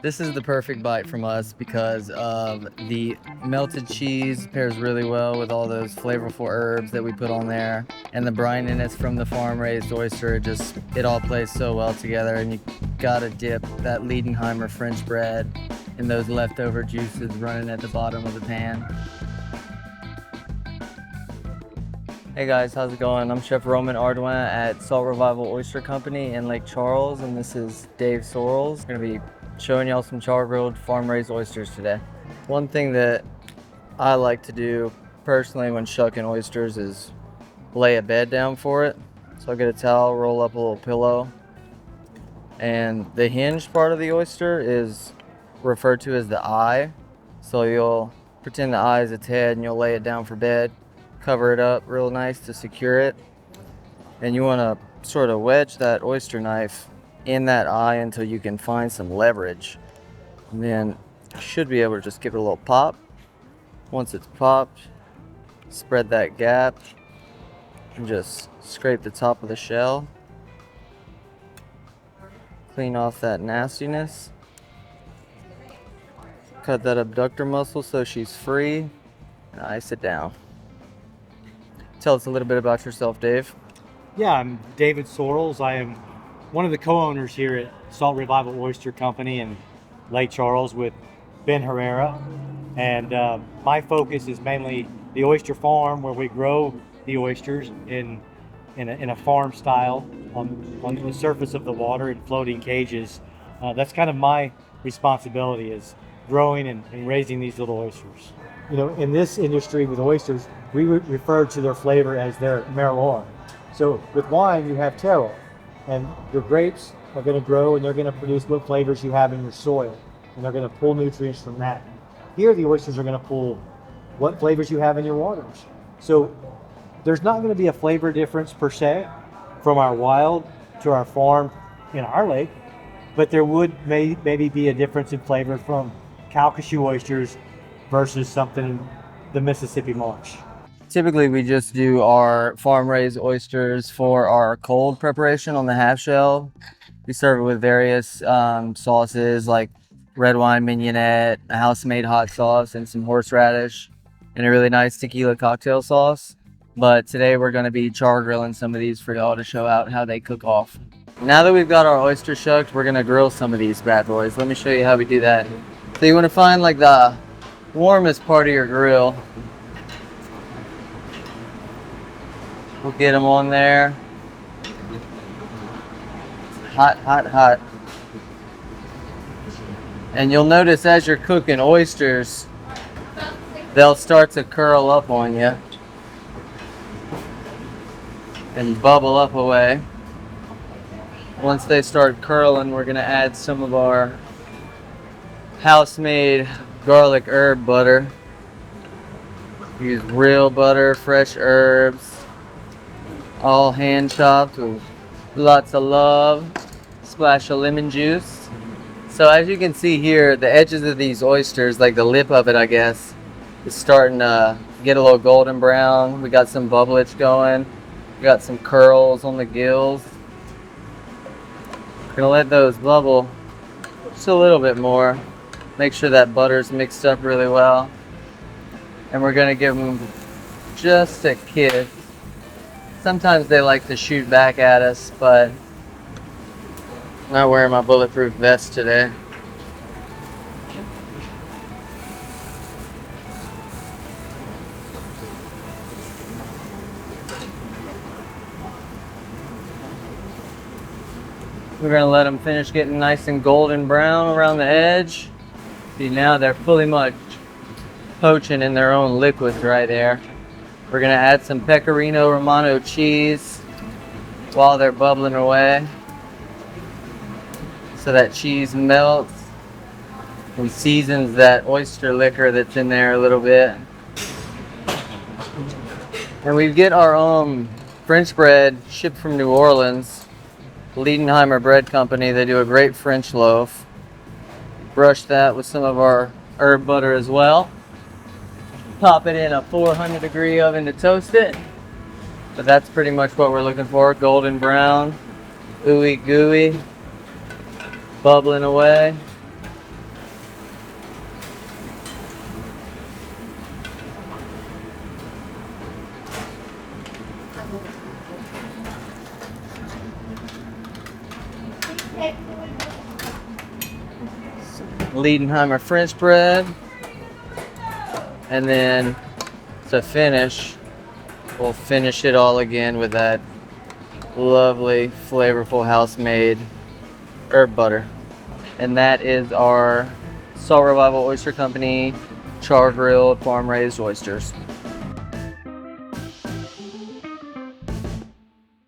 This is the perfect bite from us because of the melted cheese pairs really well with all those flavorful herbs that we put on there, and the brininess from the farm-raised oyster. It all plays so well together, and you gotta dip that Leidenheimer French bread in those leftover juices running at the bottom of the pan. Hey guys, how's it going? I'm Chef Roman Ardoin at Salt Revival Oyster Company in Lake Charles, and this is Dave Sorrels. Gonna be showing y'all some char-grilled farm-raised oysters today. One thing that I like to do personally when shucking oysters is lay a bed down for it. So I'll get a towel, roll up a little pillow, and the hinged part of the oyster is referred to as the eye. So you'll pretend the eye is its head and you'll lay it down for bed, cover it up real nice to secure it, and you want to sort of wedge that oyster knife in that eye until you can find some leverage, and then you should be able to just give it a little pop. Once it's popped, spread that gap and just scrape the top of the shell, clean off that nastiness, cut that abductor muscle so she's free, and ice it down. Tell us a little bit about yourself, Dave. Yeah, I'm David Sorrels. I am one of the co-owners here at Salt Revival Oyster Company in Lake Charles with Ben Herrera. And my focus is mainly the oyster farm, where we grow the oysters in a farm style on the surface of the water in floating cages. That's kind of my responsibility, is growing and raising these little oysters. You know, in this industry with oysters, we refer to their flavor as their merroir. So with wine, you have terroir, and your grapes are going to grow and they're going to produce what flavors you have in your soil, and they're going to pull nutrients from that. Here, the oysters are going to pull what flavors you have in your waters. So there's not going to be a flavor difference per se from our wild to our farm in our lake, but there would maybe be a difference in flavor from Calcasieu oysters versus something in the Mississippi marsh. Typically, we just do our farm-raised oysters for our cold preparation on the half shell. We serve it with various sauces like red wine mignonette, a house-made hot sauce, and some horseradish, and a really nice tequila cocktail sauce. But today we're going to be char grilling some of these for y'all to show out how they cook off. Now that we've got our oyster shucked, we're going to grill some of these bad boys. Let me show you how we do that. So you want to find like the warmest part of your grill. We'll get them on there. Hot, hot, hot. And you'll notice as you're cooking oysters, they'll start to curl up on you and bubble up away. Once they start curling, we're gonna add some of our house-made garlic herb butter. Use real butter, fresh herbs, all hand chopped with lots of love, splash of lemon juice. So as you can see here, the edges of these oysters, like the lip of it, I guess, is starting to get a little golden brown. We got some bubblage going. We got some curls on the gills. We're gonna let those bubble just a little bit more. Make sure that butter's mixed up really well. And we're gonna give them just a kiss. Sometimes they like to shoot back at us, but I'm not wearing my bulletproof vest today. We're gonna let them finish getting nice and golden brown around the edge. See, now they're fully much poaching in their own liquids right there. We're gonna add some Pecorino Romano cheese while they're bubbling away, so that cheese melts and seasons that oyster liquor that's in there a little bit. And we get our own French bread shipped from New Orleans, Leidenheimer Bread Company. They do a great French loaf. Brush that with some of our herb butter as well. Pop it in a 400-degree oven to toast it. But that's pretty much what we're looking for. Golden brown, ooey gooey, bubbling away. Leidenheimer French bread. And then to finish, we'll finish it all again with that lovely, flavorful house-made herb butter. And that is our Salt Revival Oyster Company char-grilled farm-raised oysters.